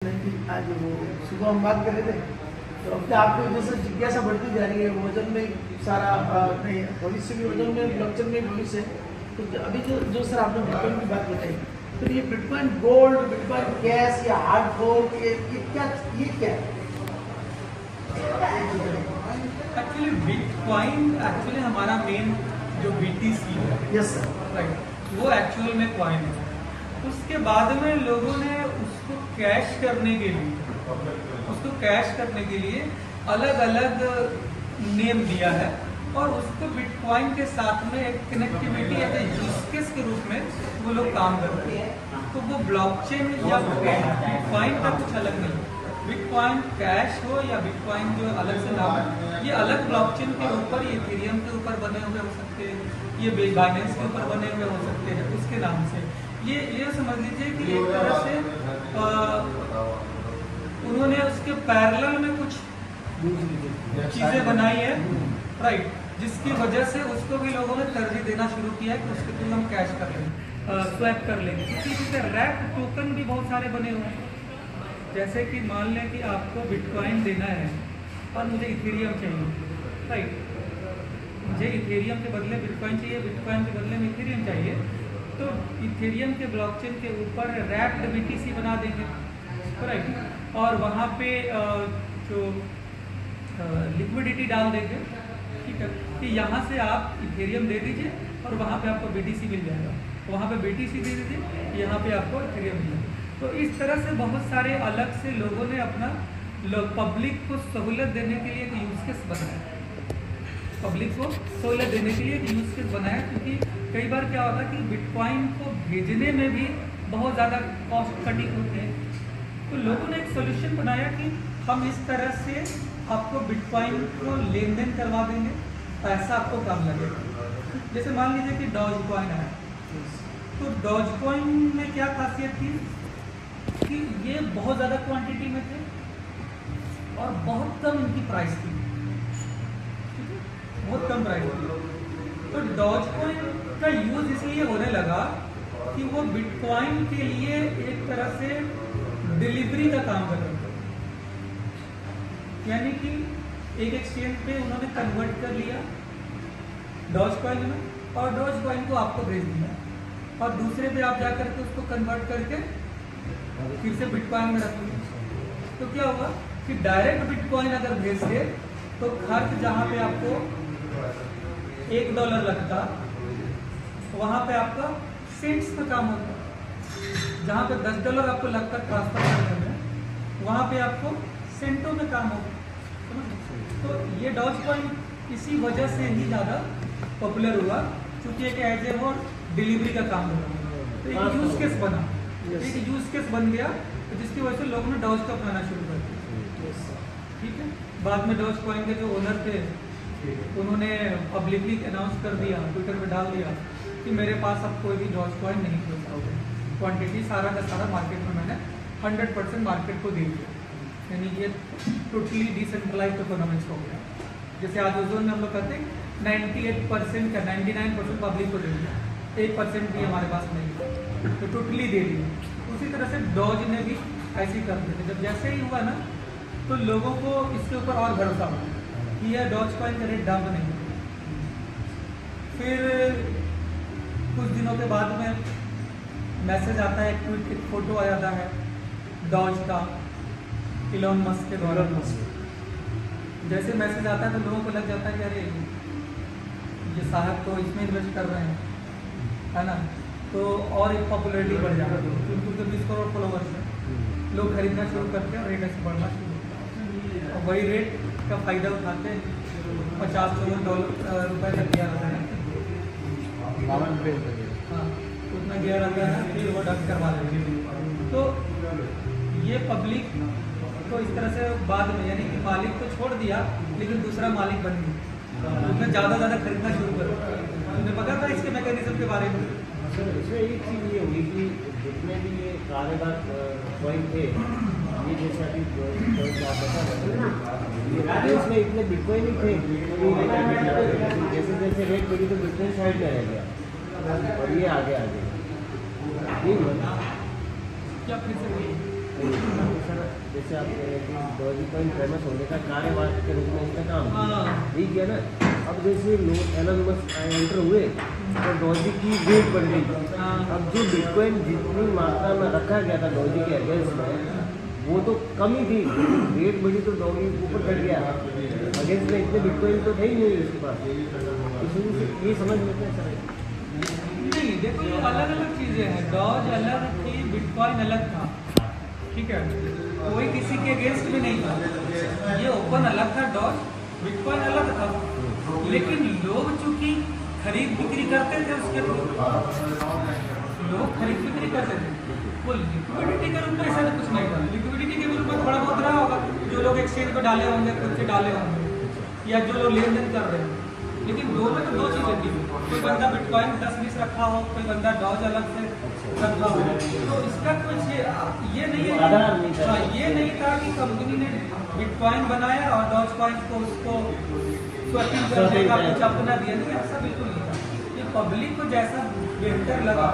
आज वो सुबह हम बात कर रहे थे तो अपने आप को जैसे जिज्ञासा बढ़ती जा रही है वजन में सारा नहीं भविष्य के वजन में ब्लॉकचेन में भविष्य तो अभी जो सर आपने बिटकॉइन की बात बताई तो ये बिटकॉइन गोल्ड बिटकॉइन कैश या हार्ड गोल्ड ये क्या है? एक्चुअली बिटकॉइन एक्चुअली हमारा मेन जो BTC है, यस सर, राइट, वो एक्चुअल में कॉइन है। उसके बाद में लोगों ने उसको कैश करने के लिए अलग अलग नेम दिया है और उसको बिटकॉइन के साथ में एक कनेक्टिविटी या यूज केस के रूप में वो लोग काम करते हैं। तो वो ब्लॉकचेन या बिटकॉइन का कुछ अलग नहीं है। बिटकॉइन कैश हो या बिटकॉइन जो अलग से नाम है, ये अलग ब्लॉकचेन के ऊपर, ये इथेरियम के ऊपर बने हुए हो सकते हैं, ये बाइनेंस के ऊपर बने हुए हो सकते हैं उसके नाम से। ये समझ लीजिए कि एक तरह से उन्होंने उसके पैरेलल में कुछ चीजें बनाई है, राइट, जिसकी वजह से उसको भी लोगों ने तरजीह देना शुरू किया है कि उसके थ्रू हम कैश कर लेंगे, स्वैप कर लेंगे। इसी तरह रैप टोकन भी बहुत सारे बने हुए हैं। जैसे कि मान लें कि आपको बिटकॉइन देना है और मुझे इथेरियम चाहिए, राइट, मुझे इथेरियम के बदले बिटकॉइन चाहिए, बिटकॉइन के बदले में इथेरियम चाहिए, तो इथेरियम के ब्लॉकचेन के ऊपर रैप्ड BTC बना देंगे, राइट, और वहाँ पे जो लिक्विडिटी डाल देंगे, ठीक है, कि यहाँ से आप इथेरियम दे दीजिए और वहाँ पे आपको BTC मिल जाएगा, वहाँ पे BTC दे दीजिए, यहाँ पे आपको इथेरियम मिल जाएगा। तो इस तरह से बहुत सारे अलग से लोगों ने अपना पब्लिक को सहूलत देने के लिए एक यूज केस बनाया, पब्लिक को सहूलत देने के लिए एक यूज केस बनाया, क्योंकि कई बार क्या होता है कि बिटकॉइन को भेजने में भी बहुत ज़्यादा कॉस्ट कटिंग होते हैं। तो लोगों ने एक सोल्यूशन बनाया कि हम इस तरह से आपको बिटकॉइन को लेन देन करवा देंगे, पैसा आपको कम लगेगा। जैसे मान लीजिए कि डॉज कॉइन है, तो डॉज कॉइन में क्या खासियत थी कि ये बहुत ज़्यादा क्वांटिटी में थे और बहुत कम इनकी प्राइस थी, बहुत कम प्राइस थी। तो डॉज कॉइन का यूज इसलिए होने लगा कि वो बिटकॉइन के लिए एक तरह से डिलीवरी का काम कर रहे थे, यानी कि एक एक्सचेंज पे उन्होंने कन्वर्ट कर लिया डॉज कॉइन में और डॉज कॉइन को आपको भेज दिया और दूसरे पे आप जाकर के उसको कन्वर्ट करके फिर से बिटकॉइन में रख लिया। तो क्या होगा कि डायरेक्ट बिटकॉइन अगर भेज दे तो खर्च जहाँ पे आपको $1 लगता, वहाँ पे आपका सेंट्स में काम होता। जहाँ पे $10 आपको लगता ट्रांसफर करने में, वहाँ पे आपको सेंटों में काम होगा। तो ये डॉज कॉइन इसी वजह से ही ज़्यादा पॉपुलर हुआ, क्योंकि एक एज ए वो डिलीवरी का काम होगा। तो एक यूज केस बना, एक यूज केस बन गया, तो जिसकी वजह से लोगों ने डॉज को अपनाना शुरू कर दिया, ठीक है। बाद में डॉज कॉइन के जो ओनर थे उन्होंने पब्लिकली अनाउंस कर दिया, ट्विटर पे डाल दिया कि मेरे पास अब कोई भी डॉज कॉइन नहीं खरीद पाओगे, क्वांटिटी सारा का सारा मार्केट में मैंने 100% मार्केट को दे दिया, यानी ये टोटली डिसेंट्रलाइज्ड इकोनॉमिक्स हो गया। जैसे आज ओजोन में हम लोग कहते हैं 98% का 99% पब्लिक को दे दिया, 1% भी हमारे पास नहीं है, तो टोटली दे दिया। उसी तरह से डॉज ने भी ऐसे कर दिया। जब जैसे ही हुआ ना, तो लोगों को इसके ऊपर और भरोसा हुआ कि यह डॉज कॉइन का रेट डाउन नहीं। फिर कुछ दिनों के बाद में मैसेज आता है, ट्वीट, एक फोटो आ जाता है डॉज का इलॉन मस्क के द्वारा। जैसे मैसेज आता है तो लोगों को लग जाता है कि अरे ये साहब तो इसमें इन्वेस्ट कर रहे हैं, है ना, तो और एक पॉपुलरिटी बढ़ जाता है, क्योंकि 20 करोड़ फॉलोवर्स है, लोग खरीदना शुरू करते हैं और रेट ऐसे बढ़ना शुरू होता है और वही रेट का फायदा उठाते हैं। $50 रुपये तक गया रहता है, हाँ, उतना गया रहता है, फिर वो डंप करवा देंगे। तो ये पब्लिक तो इस तरह से बाद में, यानी कि मालिक को छोड़ दिया लेकिन दूसरा मालिक बन गया, उसने ज़्यादा खरीदना शुरू कर दिया। तुमने पता था इसके मैकेनिज्म के बारे में? सर, इसमें एक चीज़ ये होगी कि जितने भी ये कारोबार कॉइन थे, ये जैसे अभी आप बता रहे थे, इसमें इतने बिटकॉइन ही थे, जैसे जैसे रेट बढ़ी तो बिटकॉइन साइड में रह गया और ये आगे क्या फिर से सर जैसे आप कह रहे हैं कि डॉजीकॉइन फेमस होने का कार्यवाद के रूप में इनका काम हाँ। ठीक है ना। अब जैसे लोग एलन मस्क एंटर हुए तो डॉजी की रेट बढ़ गई। हाँ। अब जो बिटकॉइन जितनी मात्रा में रखा गया था डॉजी के अगेंस्ट में वो तो कम ही थी, रेट बढ़ी तो डॉजी ऊपर चढ़ गया। अगेंस्ट में इतने बिटकॉइन तो थे ही नहीं उसके पास, इसलिए ये समझ लेते हैं सर। नहीं देखो ये अलग अलग चीजें हैं, डॉज अलग थी, बिटकॉइन अलग था, ठीक है, कोई किसी के अगेंस्ट में नहीं था। ये ओपन अलग था, डॉज बिटकॉइन अलग था, लेकिन लोग चूंकि खरीद बिक्री करते थे उसके थ्रू, लोग खरीद बिक्री करते थे, वो लिक्विडिटी के रूप में ऐसा कुछ नहीं था। लिक्विडिटी के रूप में थोड़ा बहुत रहा होगा, जो लोग एक्सचेंज पे डाले होंगे, खुद से डाले होंगे, या जो लोग लेन देन कर रहे हैं। लेकिन दो में तो दो चीज़ें थी, कोई बंदा बिटकॉइन 10-20 रखा हो, कोई बंदा डॉज अलग से रखा हो, तो इसका कुछ ये नहीं है। हाँ, ये नहीं था कि कंपनी ने बिटकॉइन बनाया और डॉज कॉइन को उसको स्वैपिंग करने का कुछ अपना दिया, नहीं, ऐसा बिल्कुल नहीं था। ये पब्लिक को जैसा बेहतर लगा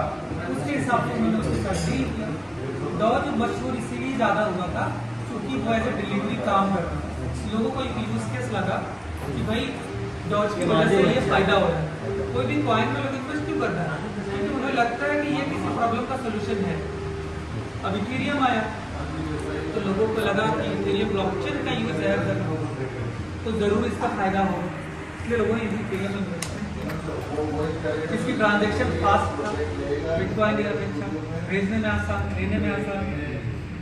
उसके हिसाब से उन्होंने उसकी तरजीह की। डॉज मशहूर इसीलिए ज़्यादा हुआ था क्योंकि वो एज ए डिलीवरी काम कर रहा था। लोगों को एक यूज केस लगा कि भाई डॉज की वजह से ये फायदा हो रहा है, कोई भी कॉइन में लोग इन्वेस्ट क्यों करता है, क्योंकि उन्हें लगता है कि ये किसी प्रॉब्लम का सोल्यूशन है। अब इथेरियम आया तो लोगों को लगा कि इथेरियम ब्लॉकचेन का यूज है अगर तो जरूर इसका फायदा हो, इसलिए लोगों ने इथेरियम में इन्वेस्टमेंट किया। इसकी ट्रांजेक्शन फास्ट था बिटकॉइन की अपेक्षा, भेजने में आसान, लेने में आसान।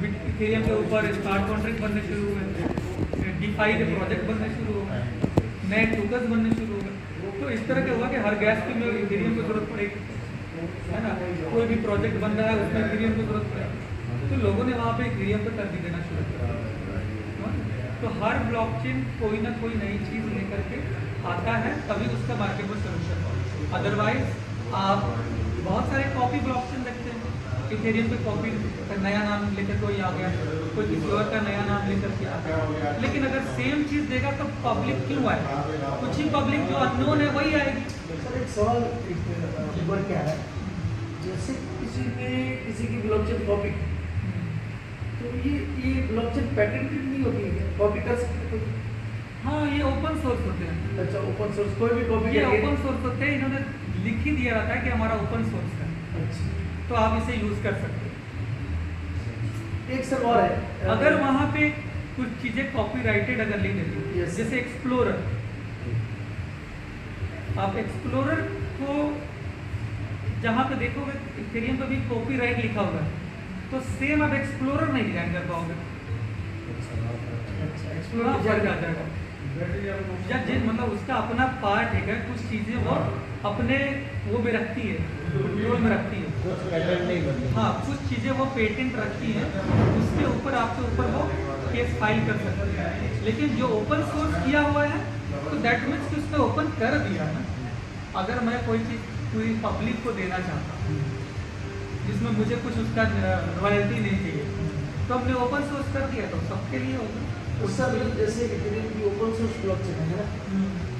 इथेरियम के ऊपर स्मार्ट कॉन्ट्रैक्ट बनने शुरू हुए, डीफाई के प्रोजेक्ट बनने शुरू हो गए, नए टोकन्स बनने शुरू हो गए। तो इस तरह का हुआ कि हर गैस पे में इथेरियम की जरूरत पड़ेगी, है ना, कोई भी प्रोजेक्ट बन रहा है उसमें इथेरियम की जरूरत पड़ेगी, तो लोगों ने वहाँ पे इथेरियम पर तरजीह देना शुरू किया। तो हर ब्लॉकचेन कोई ना कोई नई चीज़ लेकर के आता है, तभी उसका मार्केट में सोल्यूशन हो। अदरवाइज आप बहुत सारे कॉपी ब्लॉकचेन देखते हैं, इथेरियम पे कॉपी का नया नाम लेकर कोई आ गया, कोई किसी और का नया नाम लेकर के आ गया, लेकिन अगर सेम चीज़ देगा तो पब्लिक क्यों आए? कुछ ही पब्लिक जो अननोन है वही आएगी। सर एक सवाल एक क्या है, जैसे किसी ने किसी की ब्लॉकचेन कॉपी की, तो ये ब्लॉकचेन पैटेंटेड नहीं होती है, कॉपी कर सकते कोई? हाँ, ये ओपन सोर्स होते हैं। अच्छा, ओपन सोर्स कोई भी कॉपी, ये ओपन सोर्स होते हैं, इन्होंने लिख ही दिया रहता है कि हमारा ओपन सोर्स है, अच्छा, तो आप इसे यूज कर सकते हैं। एक सर और है, अगर वहाँ पे कुछ चीजें कॉपीराइटेड अगर लिख देती, Yes. जैसे एक्सप्लोरर, आप एक्सप्लोरर को जहाँ पे देखोगे इथेरियम पे भी कॉपीराइट लिखा हुआ है, तो सेम आप एक्सप्लोरर नहीं डिजाइन कर पाओगे, एक्सप्लोरर फर्क आ जाएगा। या जिन मतलब उसका अपना पार्ट है, कुछ चीजें वो अपने वो में रखती है, कंट्रोल में रखती है। हाँ, कुछ चीजें वो पेटेंट रखती है, उसके ऊपर आपके ऊपर वो केस फाइल कर सकते हैं। लेकिन जो ओपन सोर्स किया हुआ है तो दैट मीन्स कि उसने ओपन कर दिया है। अगर मैं कोई चीज़ पूरी पब्लिक को देना चाहता हूँ जिसमें मुझे कुछ उसका रॉयल्टी नहीं चाहिए, तो हमने ओपन सोर्स कर दिया तो सबके लिए होगा। सर जैसे इथेरियम की ओपन सोर्स ब्लॉकचेन है ना,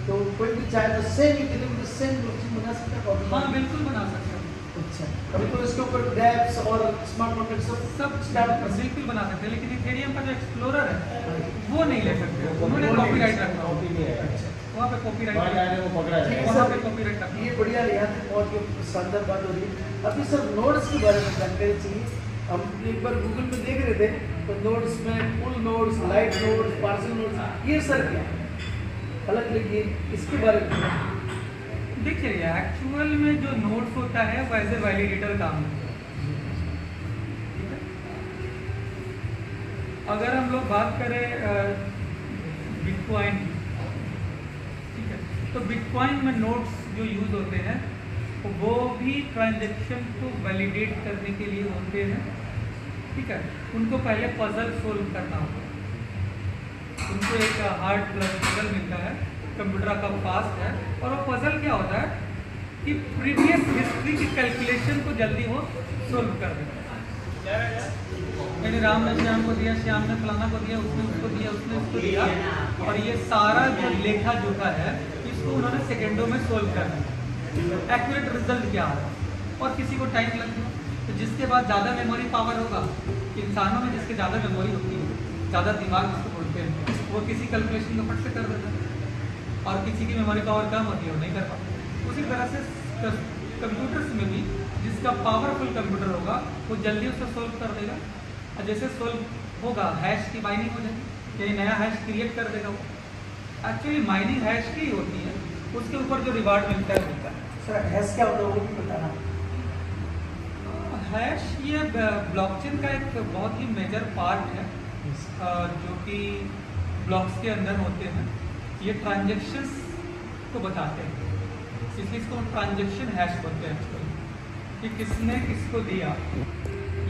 तो कोई भी चाहे तो सेम इथेरियम की सेम ब्लॉकचेन बना सकता है कॉपी? हाँ, बिल्कुल बना सकते हैं। अच्छा, बिल्कुल इसके ऊपर डैप्स और स्मार्ट कॉन्ट्रैक्ट सब स्टार्ट बिल्कुल बना सकते हैं, लेकिन इथेरियम का जो एक्सप्लोरर है वो नहीं ले सकते, उन्होंने कॉपीराइट रखा होगा, वहाँ पे कॉपीराइट वहाँ पे कॉपीराइट रखा। ये बढ़िया, यहाँ तक पहुँच के शानदार बात हो रही है। अभी सर नोड्स के बारे में जानकारी चाहिए। हम एक बार गूगल पे देख रहे थे तो नोड्स में full nodes, light nodes, parcel nodes, ये सर क्या अलग लगी, इसके बारे में देखिए एक्चुअल में जो नोड्स होता है वो एज ए वैलिडेटर काम है। अगर हम लोग बात करें बिटकॉइन, ठीक है, तो बिटकॉइन में नोड्स जो यूज होते हैं वो भी ट्रांजैक्शन को वैलिडेट करने के लिए होते हैं, ठीक है। उनको पहले पजल सोल्व करना होता है, उनको एक हार्ड प्लस पजल मिलता है, कंप्यूटर का पास्ट है, और वो पजल क्या होता है कि प्रीवियस हिस्ट्री की कैलकुलेशन को जल्दी वो सोल्व कर देता है। यानी राम ने श्याम को दिया, श्याम ने फलाना को दिया, उसने उसको दिया, उसने उसको दिया, और ये सारा जो लेखा जोखा है इसको उन्होंने सेकेंडों में सोल्व कर दिया। एक्यूरेट रिजल्ट क्या है, और किसी को टाइम लग गया, तो जिसके पास ज़्यादा मेमोरी पावर होगा, इंसानों में जिसके ज़्यादा मेमोरी होती है, ज़्यादा दिमाग जिसको बोलते हैं, वो किसी कैलकुलेशन को फट से कर देता है, और किसी की मेमोरी पावर कम होती है वो नहीं कर पाता। उसी तरह से कंप्यूटर्स में भी जिसका पावरफुल कंप्यूटर होगा वो जल्दी उसको सोल्व कर देगा, और जैसे सोल्व होगा हैश की माइनिंग हो जाएगी, यानी नया हैश क्रिएट कर देगा वो। एक्चुअली माइनिंग हैश की होती है, उसके ऊपर जो रिवार्ड मिलता है मिलता है। सर हैश क्या होता है वो भी बताना। हैश ये ब्लॉकचेन का एक बहुत ही मेजर पार्ट है, जो कि ब्लॉक्स के अंदर होते हैं। ये ट्रांजेक्शन्स को बताते हैं, इसलिए इसको ट्रांजेक्शन हैश बोलते हैं एक्चुअली, कि किसने किसको दिया,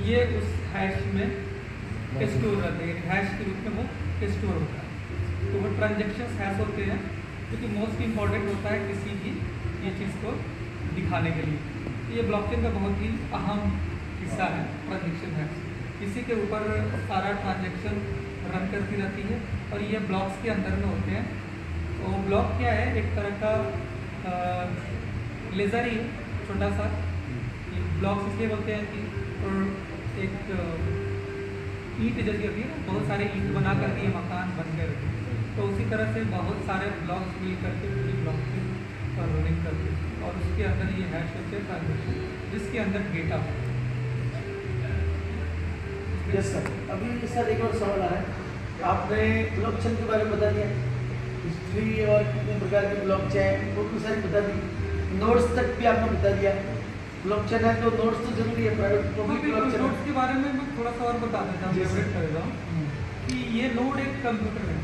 ये उस हैश में स्टोर रहते हैं, हैश के रूप में वो स्टोर होता है। तो वो ट्रांजेक्शन्स हैश होते हैं, क्योंकि मोस्ट इम्पॉर्टेंट होता है किसी भी ये चीज़ को दिखाने के लिए। तो ये ब्लॉकचेन का बहुत ही अहम हिस्सा है ट्रांजेक्शन हैश। इसी के ऊपर सारा ट्रांजेक्शन रन करती रहती है, और ये ब्लॉक्स के अंदर में होते हैं। तो ब्लॉक क्या है, एक तरह का लेज़र ही है, छोटा सा। ब्लॉक्स इसलिए बोलते हैं कि एक ईंट जैसी होती है ना, बहुत सारे ईंट बना करके ये मकान बन गए रहते हैं, तो उसी तरह से बहुत सारे ब्लॉक्स मिल करके पूरी ब्लॉकचेन पर रनिंग करते हैं, और उसके अंदर ये हैश होते हैं ट्रांजेक्शन, जिसके अंदर डेटा होता है। यस सर, अभी सर एक और सवाल आ रहा है, आपने ब्लॉकचेन के बारे में बता दिया, हिस्ट्री और कितने प्रकार के ब्लॉकचेन वो भी सारी बता दी, नोड्स तक भी आपने बता दिया। ब्लॉकचेन है तो नोड्स तो जरूरी है, प्राइवेट पब्लिक ब्लॉकचेन। नोड्स के बारे में मैं थोड़ा सा और बता देता हूँ, फेवरेट कर रहा हूँ कि ये नोड एक कंप्यूटर है।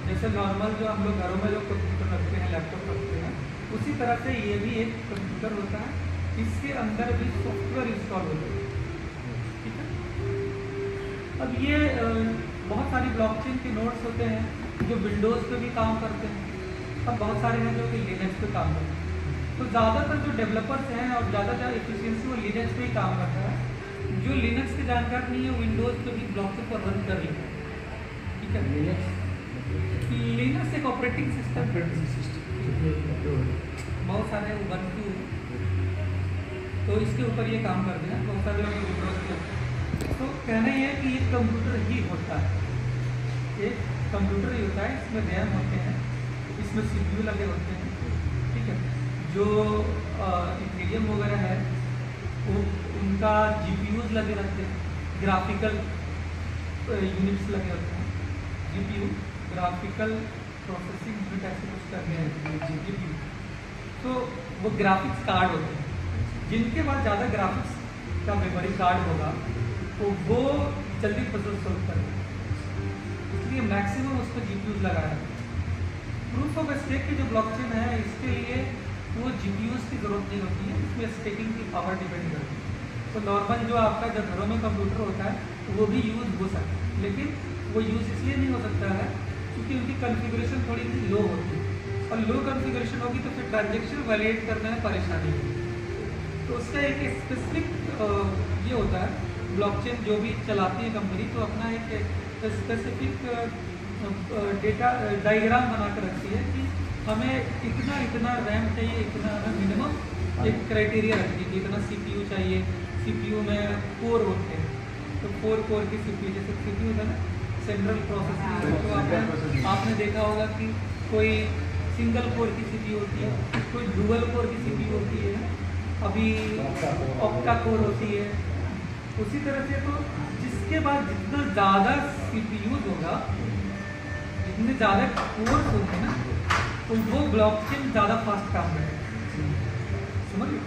जैसे नॉर्मल जो हम लोग घरों में जो कंप्यूटर रखते हैं, लैपटॉप रखते हैं, उसी तरह से ये भी एक कंप्यूटर होता है, इसके अंदर भी सॉफ्टवेयर इंस्टॉल होते हैं, ठीक है। अब ये बहुत सारी ब्लॉकचेन के नोड्स होते हैं जो विंडोज़ पे भी काम करते हैं, और बहुत सारे हैं जो कि लिनक्स पे काम करते हैं। तो ज़्यादातर जो डेवलपर्स हैं और ज़्यादा एफिशिएंसी वो लिनक्स पे ही काम करता है। जो लिनक्स की जानकारी नहीं है, विंडोज़ पे भी ब्लॉकचेन पर रन कर रही है, ठीक है। लिनक्स एक ऑपरेटिंग सिस्टम, बहुत सारे ubuntu, तो इसके ऊपर ये काम करते हैं, बहुत सारे लोग विंडोज़ पे। तो कहना ये है कि ये कंप्यूटर ही होता है, एक कंप्यूटर ही होता है, इसमें रैम होते हैं, इसमें CPU लगे होते हैं, ठीक है। जो इथेरियम वगैरह है वो उनका GPUs लगे रहते हैं, ग्राफिकल यूनिट्स लगे होते हैं, GPU ग्राफिकल प्रोसेसिंग यूनिट ऐसे कुछ करते हैं GPU। तो वो ग्राफिक्स कार्ड होते हैं, जिनके पास ज़्यादा ग्राफिक्स का मेमोरी कार्ड होगा तो वो जल्दी पजल सॉल्व करेगा, इसलिए मैक्सिमम उस पर GPUs लगाया है। प्रूफ ऑफ स्टेक की जो ब्लॉकचेन है, इसके लिए वो GPUs की जरूरत नहीं होती है, इसमें स्टेकिंग की पावर डिपेंड करती है। तो नॉर्मल जो आपका जब घरों में कंप्यूटर होता है वो भी यूज़ हो सकता है, लेकिन वो यूज़ इसलिए नहीं हो सकता है क्योंकि उनकी कॉन्फ़िगरेशन थोड़ी सी लो होती है, और लो कॉन्फ़िगरेशन होगी तो फिर ट्रांजेक्शन वैलिडेट करने में परेशानी होगी। तो उसका एक स्पेसिफिक ये होता है, ब्लॉकचेन जो भी चलाती है कंपनी, तो अपना एक स्पेसिफिक डेटा डायग्राम बना कर रखती है कि हमें इतना रैम चाहिए, इतना मिनिमम एक क्राइटेरिया रखती है कि इतना CPU चाहिए। CPU में कोर होते हैं, तो 4 कोर की CPU, जैसे CPU होता है ना सेंट्रल प्रोसेसिंग, तो आपने देखा होगा कि कोई सिंगल कोर की CPU होती है, कोई डुअल कोर की CPU होती है, अभी ऑक्टा कोर होती है। उसी तरह से तो जिसके बाद जितना ज़्यादा CPU होगा, जितने ज़्यादा कोर्स होंगे ना, तो वो ब्लॉकचेन ज़्यादा फास्ट काम करेगा, समझ लो।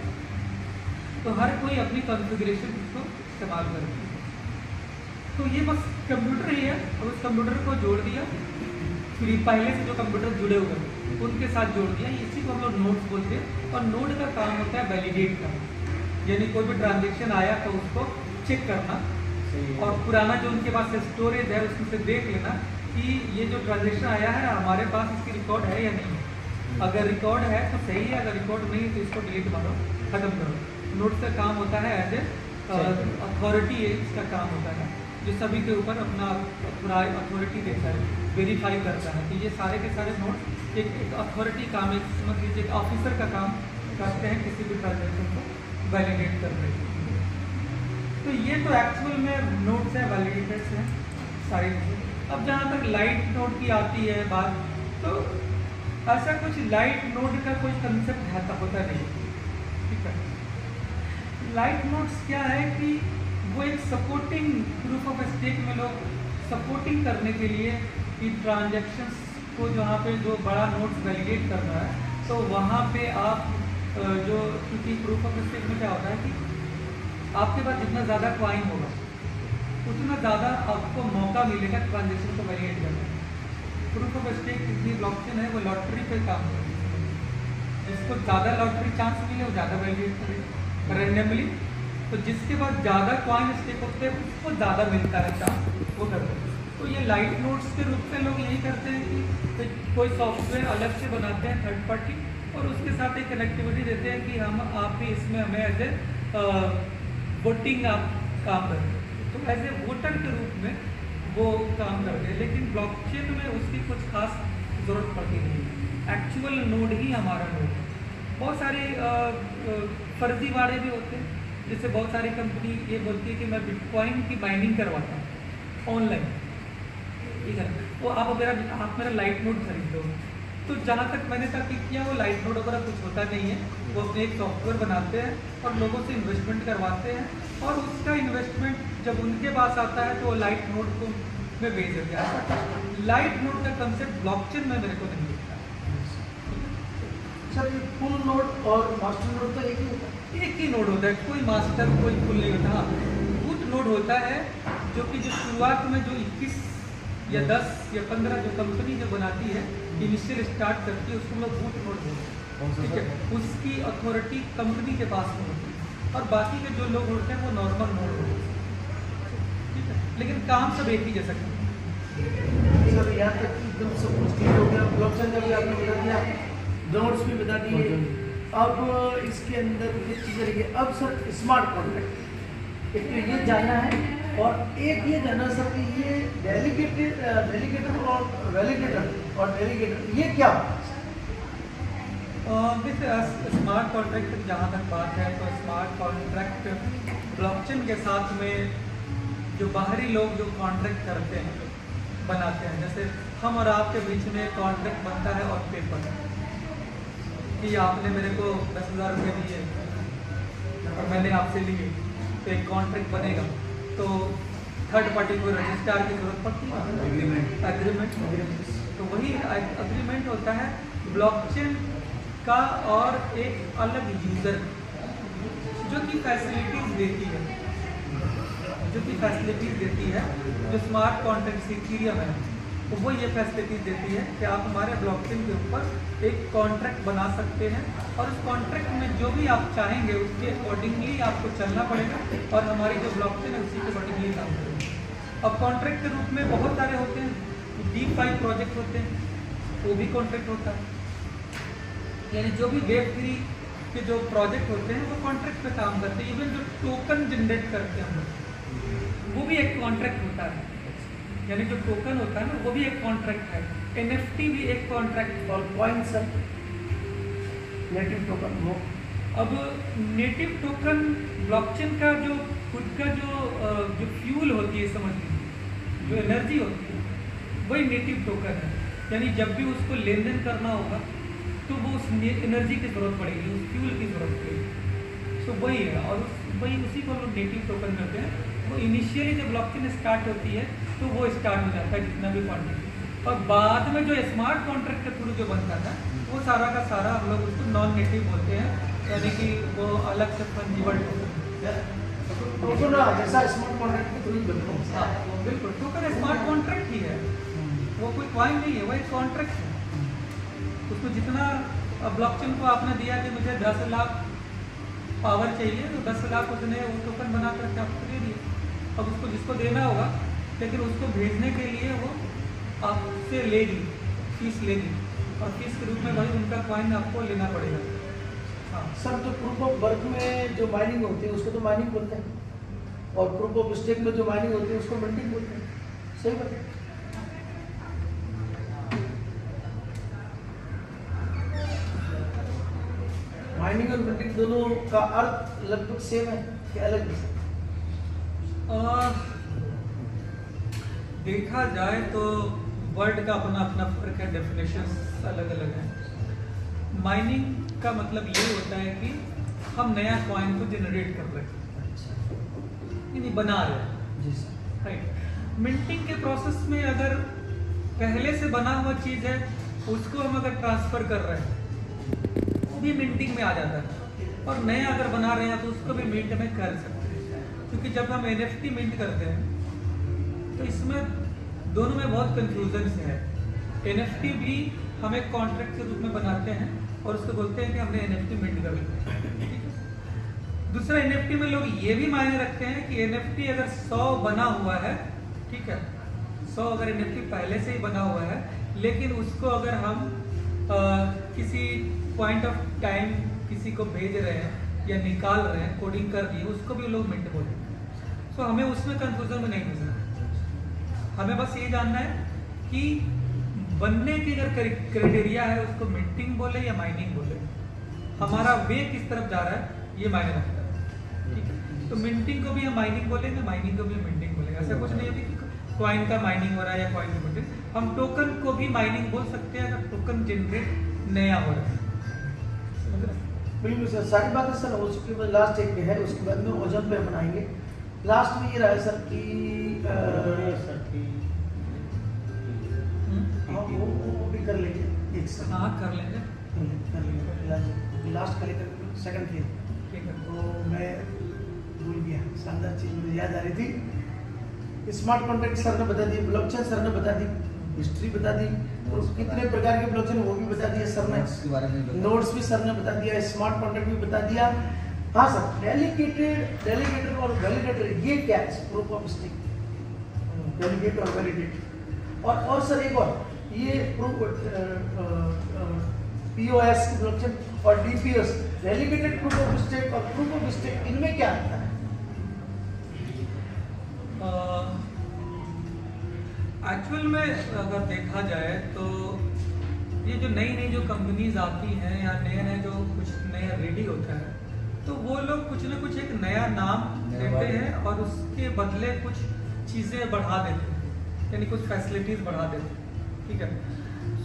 तो हर कोई अपनी कॉन्फ़िगरेशन को इस्तेमाल करती है। तो ये बस कंप्यूटर ही है, और उस कंप्यूटर को जोड़ दिया, फिर पहले से जो कंप्यूटर जुड़े हुए हैं उनके साथ जोड़ दिया, इसी को हम लोग नोड्स बोलते हैं। और नोड का काम होता है वैलिडेट करना, यानी कोई भी ट्रांजेक्शन आया तो उसको चेक करना, और पुराना जो उनके पास स्टोरेज है उसमें से देख लेना कि ये जो ट्रांजेक्शन आया है हमारे पास इसकी रिकॉर्ड है या नहीं है। अगर रिकॉर्ड है तो सही है, अगर रिकॉर्ड नहीं है तो इसको डिलीट मारो, ख़त्म करो। नोट्स का काम होता है एज ए अथॉरिटी, इसका काम होता है जो सभी के ऊपर अपना पूरा अथॉरिटी देता है, वेरीफाई करता है कि ये सारे के सारे नोट एक अथॉरिटी काम, एक समझ लीजिए एक ऑफिसर का काम करते हैं किसी भी ट्रांजेक्शन को वैलिडेट करने के। तो ये तो एक्चुअल में नोट्स हैं, वैलिडेटर्स हैं सारी चीज़ें। अब जहाँ तक लाइट नोट की आती है बात, तो ऐसा कुछ लाइट नोट का कोई कंसेप्ट है होता नहीं, ठीक है। लाइट नोट्स क्या है कि वो एक सपोर्टिंग प्रूफ ऑफ स्टेक में लोग सपोर्टिंग करने के लिए कि ट्रांजैक्शंस को जहाँ पे जो बड़ा नोट्स वैलिडेट कर रहा है, तो वहाँ पे आप जो क्योंकि प्रूफ ऑफ स्टेक में क्या होता है कि आपके पास जितना ज़्यादा क्वाइन होगा उतना ज़्यादा आपको मौका मिलेगा ट्रांजेक्शन को वैलिडेट करने का। प्रूफ ऑफ स्टेक की ब्लॉकचेन है वो लॉटरी पे काम करती है, जिसको ज़्यादा लॉटरी चांस मिले वो ज़्यादा वैलिडेट करेगा रैंडमली। तो जिसके पास ज़्यादा क्वाइन स्टेक होते हैं उसको ज़्यादा मिलता है चांस, वो करते हैं। तो ये लाइट नोट्स के रूप में लोग यही करते हैं कि कोई सॉफ्टवेयर अलग से बनाते हैं थर्ड पार्टी, और उसके साथ एक कनेक्टिविटी देते हैं कि हम आप भी इसमें हमें एज ए वोटिंग आप काम करते हैं, तो एज ए वोटर के रूप में वो काम करते हैं। लेकिन ब्लॉकचेन में उसकी कुछ खास ज़रूरत पड़ती नहीं है, एक्चुअल नोड ही हमारा नोड है। बहुत सारे फर्जीवाड़े भी होते हैं, जैसे बहुत सारी कंपनी ये बोलती है कि मैं बिटकॉइन की माइनिंग करवाता हूँ ऑनलाइन, ठीक है, वो आप मेरा लाइट नोड खरीद लो। तो जहाँ तक मैंने तहकीक किया वो लाइट नोड वगैरह कुछ होता नहीं है, वो अपने एक सॉफ्टवेयर बनाते हैं और लोगों से इन्वेस्टमेंट करवाते हैं, और उसका इन्वेस्टमेंट जब उनके पास आता है तो वो लाइट नोड को में बेच देते हैं। लाइट नोड का कंसेप्ट ब्लॉकचेन में मेरे को नहीं दिखता। सर ये फुल नोड और मास्टर नोड तो एक ही होता है? एक ही नोड होता है, कोई मास्टर कोई फुल नहीं होता। हाँ, बूट नोड होता है जो कि जो शुरुआत में जो 21 या 10 या 15 जो कंपनी जो बनाती है इनिशियल स्टार्ट करती है उसको हम लोग बूट नोड बोलते हैं, ठीक है। उसकी अथॉरिटी कंपनी के पास में होती है, और बाकी के जो लोग होते हैं वो नॉर्मल नोड होते हैं, ठीक है। लेकिन काम सब एक ही जैसा करते हैं। सर यहाँ तक एकदम सब कुछ ठीक हो गया, ब्लॉकचेन का भी आपने बता दिया, नोड्स भी बता दिए, अब इसके अंदर कुछ चीज़ें रही है। अब सर स्मार्ट कॉन्ट्रैक्ट, एक तो ये जानना है, और एक ये जानना सर कि ये डेलीगेटर और वैलिडेटर और डेलीगेटर ये क्या होता है? देखिए स्मार्ट कॉन्ट्रैक्ट की जहाँ तक बात है तो स्मार्ट कॉन्ट्रैक्ट ब्लॉकचेन के साथ में जो बाहरी लोग जो कॉन्ट्रैक्ट करते हैं बनाते हैं, जैसे हम और आपके बीच में कॉन्ट्रैक्ट बनता है और पेपर कि आपने मेरे को 10,000 रुपये दिए और मैंने आपसे लिए, तो एक कॉन्ट्रैक्ट बनेगा, तो थर्ड पार्टी को रजिस्ट्रार की जरूरत पड़ती है, एग्रीमेंट। तो वही एग्रीमेंट होता है ब्लॉकचेन का, और एक अलग यूज़र जो कि फैसिलिटीज़ देती है, जो स्मार्ट कॉन्ट्रैक्ट से इथीरियम है, तो वो ये फैसिलिटीज देती है कि आप हमारे ब्लॉकचेन के ऊपर एक कॉन्ट्रैक्ट बना सकते हैं, और उस कॉन्ट्रैक्ट में जो भी आप चाहेंगे उसके अकॉर्डिंगली आपको चलना पड़ेगा, और हमारी जो ब्लॉकचेन है उसी के अकॉर्डिंगली काम करेगा। अब कॉन्ट्रैक्ट के रूप में बहुत सारे होते हैं, DeFi प्रोजेक्ट होते हैं, वो भी कॉन्ट्रैक्ट होता है, यानी जो भी Web3 के जो प्रोजेक्ट होते हैं वो कॉन्ट्रैक्ट पे काम करते हैं। इवन जो टोकन जनरेट करते हैं हम लोग, वो भी एक कॉन्ट्रैक्ट होता है, यानी जो टोकन होता है ना वो भी एक कॉन्ट्रैक्ट है। NFT भी एक कॉन्ट्रैक्ट। और कॉइन सर, नेटिव टोकन वो, अब नेटिव टोकन ब्लॉकचेन का जो खुद का जो फ्यूल होती है, समझ लीजिए जो एनर्जी होती है वही नेटिव टोकन है, यानी जब भी उसको लेन देन करना होगा तो वो उस एनर्जी की ज़रूरत पड़ेगी, उस फ्यूल की ज़रूरत पड़ेगी, तो वही है, और वही उसी को लोग नेटिव टोकन कहते हैं। वो इनिशियली जब ब्लॉकचेन स्टार्ट होती है तो वो स्टार्ट हो जाता है जितना भी क्वांटिटी, और बाद में जो स्मार्ट कॉन्ट्रैक्ट के थ्रू जो बनता था वो सारा का सारा हम लोग उसको नॉन नेटिव बोलते हैं, यानी कि वो अलग से फंजिबल टोकन जैसा स्मार्ट कॉन्ट्रैक्ट के थ्रू बनता है। हाँ बिल्कुल, टोकन स्मार्ट कॉन्ट्रैक्ट ही है, वो कोई कॉइन नहीं है, वो एक कॉन्ट्रैक्ट है। उसको जितना ब्लॉकचेन को आपने दिया कि मुझे 10 लाख पावर चाहिए, तो 10 लाख उसने वो टोकन बना करके आपको दे दिया। अब उसको जिसको देना होगा, लेकिन उसको भेजने के लिए वो आपसे लेगी, फीस लेगी, और फीस के रूप में वही उनका कॉइन आपको लेना पड़ेगा। हाँ सर, तो प्रूफ ऑफ वर्क में जो माइनिंग होती है उसको तो माइनिंग बोलते हैं, और प्रूफ ऑफ स्टेक में जो माइनिंग होती है उसको मिंटिंग बोलते हैं, सही बात है? माइनिंग और मिंटिंग दोनों का अर्थ लगभग सेम है कि अलग है? देखा जाए तो वर्ड का अपना अपना फर्क है, डेफिनेशंस अलग अलग हैं। माइनिंग का मतलब ये होता है कि हम नया कॉइन को जनरेट कर रहे हैं, यानी बना रहे हैं। जी सर। राइट। मिंटिंग के प्रोसेस में अगर पहले से बना हुआ चीज है उसको हम अगर ट्रांसफर कर रहे हैं वो भी मिंटिंग में आ जाता है, और नया अगर बना रहे हैं तो उसको भी मिंट में कर सकते हैं। क्योंकि जब हम NFT मिंट करते हैं तो इसमें दोनों में बहुत कंफ्यूजन है। NFT भी हम एक कॉन्ट्रैक्ट के रूप में बनाते हैं और उसको बोलते हैं कि हमने NFT मिंट कर लिया। दूसरा, NFT में लोग ये भी मायने रखते हैं कि NFT अगर 100 बना हुआ है, ठीक है, 100 अगर NFT पहले से ही बना हुआ है, लेकिन उसको अगर हम किसी पॉइंट ऑफ टाइम किसी को भेज रहे हैं या निकाल रहे हैं, कोडिंग कर दी, उसको भी लोग मिंट बोलते हैं। सो हमें उसमें कंफ्यूजन में नहीं घुसना, हमें बस ये जानना है कि बनने की अगर क्राइटेरिया है उसको मिंटिंग बोले या माइनिंग बोले, हमारा वे किस तरफ जा रहा है ये मायने रखता है। ठीक है, तो मिंटिंग को भी हम माइनिंग बोलेंगे, माइनिंग को भी हम मिंटिंग बोलेंगे। ऐसा कुछ नहीं है कि कॉइन का माइनिंग हो रहा है या कॉइन की मिंटिंग। हम टोकन को भी माइनिंग बोल सकते हैं अगर टोकन जनरेट नया हो रहा है। बिल्कुल सर, सारी बातें सर हो चुकी है। लास्ट एक है, उसके बाद में ओजन पे बनाएंगे। लास्ट में ये रहा है सर कि वो भी कर लेंगे एक सर। हाँ कर लेंगे, लास्ट का लेकर सेकंड थी। ठीक है। तो मैं भूल गया, शानदार चीज मुझे याद आ रही थी। स्मार्ट कॉन्ट्रैक्ट सर ने बता दी, ब्लॉकचेन सर ने बता दी, हिस्ट्री बता दी, और कितने प्रकार के ब्लॉकचेन वो भी बता दिया सर ने, इसके बारे में नोड्स भी सर ने बता दिया, स्मार्ट कॉन्ट्रैक्ट भी बता दिया। हाँ सर, डेलीगेटर और वैलिडेटर ये क्या है? प्रूफ ऑफ स्टेक, डेलीगेट और वैलिडेट। और सर एक और, ये POS की ब्लॉकचेन और DPoS, delegated proof of stake और प्रूफ ऑफ स्टेक, इनमें क्या आता है? एक्चुअल में अगर देखा जाए तो ये जो नई नई जो कंपनीज आती हैं या नए नए जो कुछ नया रेडी होता है, तो वो लोग कुछ ना कुछ एक नया नाम देते हैं और उसके बदले कुछ चीज़ें बढ़ा देते हैं, यानी कुछ फैसिलिटीज बढ़ा देते हैं। ठीक है।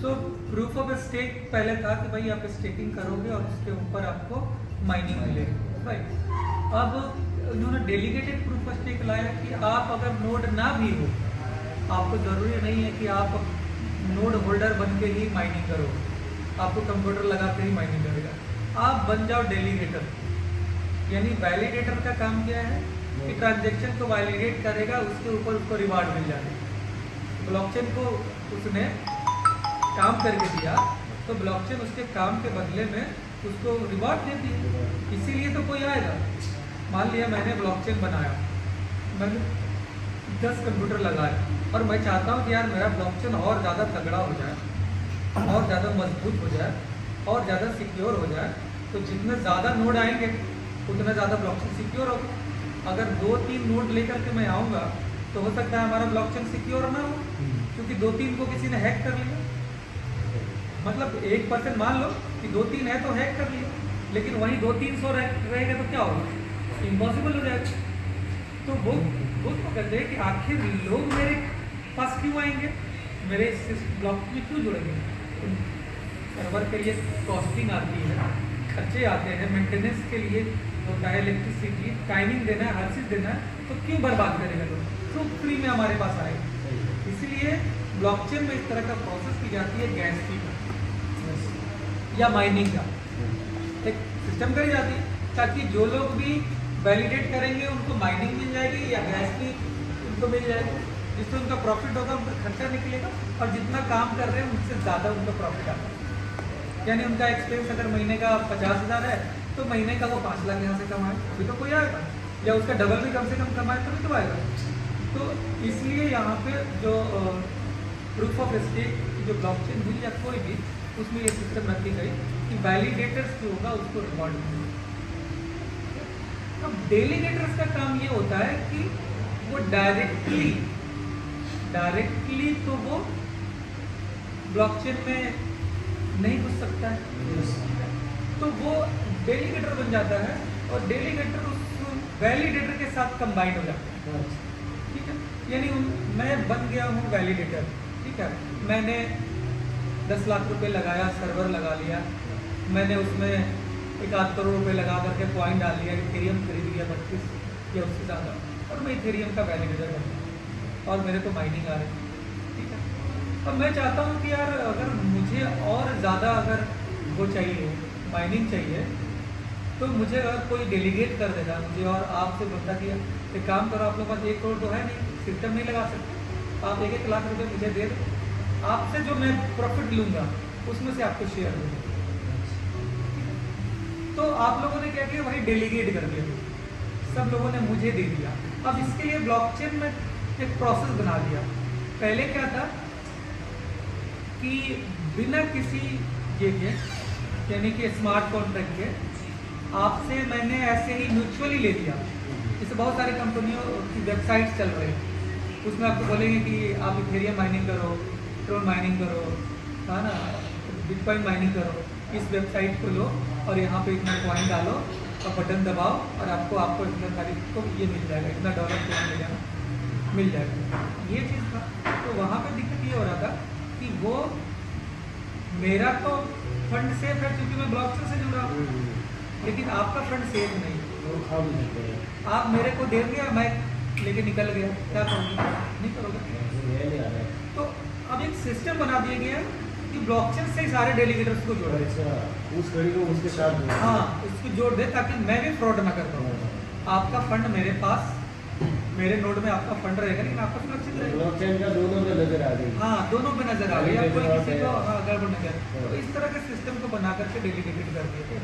सो प्रूफ ऑफ स्टेक पहले था कि भाई आप स्टेकिंग करोगे और उसके ऊपर आपको माइनिंग मिलेगी, राइट। अब उन्होंने डेलीगेटेड प्रूफ ऑफ स्टेक लाया कि आप अगर नोड ना भी हो, आपको जरूरी नहीं है कि आप नोड होल्डर बन के ही माइनिंग करो, आपको कंप्यूटर लगा के ही माइनिंग करेगा। आप बन जाओ डेलीगेटर, यानी वैलिडेटर का काम क्या है कि ट्रांजैक्शन को वैलिडेट करेगा, उसके ऊपर उसको रिवार्ड मिल जाएगा। ब्लॉकचेन को उसने काम करके दिया तो ब्लॉकचेन उसके काम के बदले में उसको रिवार्ड देती है। इसीलिए तो कोई आएगा, मान लिया मैंने ब्लॉकचेन बनाया, मैंने 10 कंप्यूटर लगाए और मैं चाहता हूँ कि यार मेरा ब्लॉकचेन और ज़्यादा तगड़ा हो जाए, और ज़्यादा मजबूत हो जाए, और ज़्यादा सिक्योर हो जाए। तो जितने ज़्यादा नोड आएंगे उतना ज़्यादा ब्लॉकचेन सिक्योर होगा। अगर 2-3 नोड लेकर के मैं आऊँगा तो हो सकता है हमारा ब्लॉकचेन सिक्योर ना हो, क्योंकि 2-3 को किसी ने हैक कर लिया। मतलब 1% मान लो कि 2-3 है तो हैक कर लिया, लेकिन वहीं 200-300 रहेगा तो क्या होगा? इम्पॉसिबल हो जाएगा। तो वो तो कहते हैं कि आखिर लोग मेरे पास क्यों आएंगे, मेरे इस ब्लॉक में क्यों जुड़ेंगे? सर्वर के लिए कॉस्टिंग आती है, खर्चे आते हैं, मेंटेनेंस के लिए होता है, इलेक्ट्रिसिटी, टाइमिंग देना है, हर चीज़ देना है, तो क्यों बर्बाद करेंगे लोग? तो फ्री में हमारे पास आएगा। इसलिए ब्लॉकचेन में इस तरह का प्रोसेस की जाती है, गैस फी या माइनिंग का एक सिस्टम करी जाती है, ताकि जो लोग भी वैलिडेट करेंगे उनको माइनिंग मिल जाएगी या गैस फी उनको मिल जाएगी, जिससे उनका प्रॉफिट होगा, उनका खर्चा निकलेगा, और जितना काम कर रहे हैं उनसे ज़्यादा उनका प्रॉफिट आता है। यानी उनका एक्सपेंस अगर महीने का 50,000 है तो महीने का वो 5 लाख यहाँ से कमाए, अभी तो कोई आएगा, या उसका डबल भी कम से कम कमाए तभी तो आएगा। तो इसलिए यहाँ पे जो प्रूफ ऑफ स्टेक जो ब्लॉकचेन हुई या कोई भी, उसमें ये सिस्टम रखी गई कि वैलिडेटर्स जो होगा उसको रिवॉर्ड मिलेगा। अब डेलीगेटर्स का काम ये होता है कि वो डायरेक्टली तो वो ब्लॉकचेन में नहीं घुस सकता है, तो वो डेलीगेटर बन जाता है और डेलीगेटर उस वैलिडेटर के साथ कंबाइंड हो जाता है। ठीक है। यानी मैं बन गया हूँ वैलिडेटर, ठीक है। मैंने 10 लाख रुपए लगाया, सर्वर लगा लिया, मैंने उसमें 1 करोड़ रुपए लगा करके पॉइंट डाल लिया, इथेरियम खरीद लिया 32 या उससे ज़्यादा, और मैं इथेरियम का वैलिडेटर बनूँ और मेरे को माइनिंग आ रही है, ठीक है। अब मैं चाहता हूँ कि यार अगर मुझे और ज़्यादा अगर वो चाहिए, माइनिंग चाहिए, तो मुझे अगर कोई डेलीगेट कर देगा मुझे और आपसे बोलता कि एक काम करो, आप लोग पास 1 करोड़ तो है नहीं, सिस्टम नहीं लगा सकते, आप 1-1 लाख रुपए मुझे दे दो, आपसे जो मैं प्रॉफिट लूँगा उसमें से आपको शेयर दूँगा। तो आप लोगों ने क्या किया, वही डेलीगेट कर दिया, सब लोगों ने मुझे दे दिया। अब इसके लिए ब्लॉकचेन में एक प्रोसेस बना दिया। पहले क्या था कि बिना किसी ये के, यानी कि स्मार्ट कॉन्ट्रैक्ट के, आपसे मैंने ऐसे ही म्यूचुअली ले लिया। जैसे बहुत सारी कंपनियों की वेबसाइट चल रही है, उसमें आपको बोलेंगे कि आप इथेरियम माइनिंग करो, ट्रोन माइनिंग करो, है ना, बिटकॉइन माइनिंग करो, इस वेबसाइट को लो और यहाँ पे इतना कॉइन डालो और बटन दबाओ और आपको इतना तारीख को ये मिल जाएगा, इतना $1 मिल जाएगा। ये चीज़ था। तो वहाँ पे दिक्कत ये हो रहा था कि वो मेरा तो फंड सेफ है क्योंकि मैं ब्लॉकचेन से जुड़ा हूँ, लेकिन आपका फंड सेफ नहीं है। आप मेरे को दे दिया, मैं लेके निकल गया, क्या करोगे? नहीं करोगे। तो अब एक सिस्टम बना दिया गया कि ब्लॉकचेन से ही सारे डेलीगेटर्स को जोड़ा, उस घड़ी को उसके साथ हाँ उसको जोड़ दे ताकि मैं भी फ्रॉड ना कर पाऊँ। आपका फंड मेरे पास, मेरे नोड में आपका फंड रहेगा, लेकिन आपका सुरक्षित रहेगा। ब्लॉकचेन का दोनों पे नजर आ गई। हाँ, दोनों पे नजर आ गई, कोई किसी को गड़बड़ नहीं कर। तो इस तरह के सिस्टम को बना करके डेलीगेटेड कर दिया।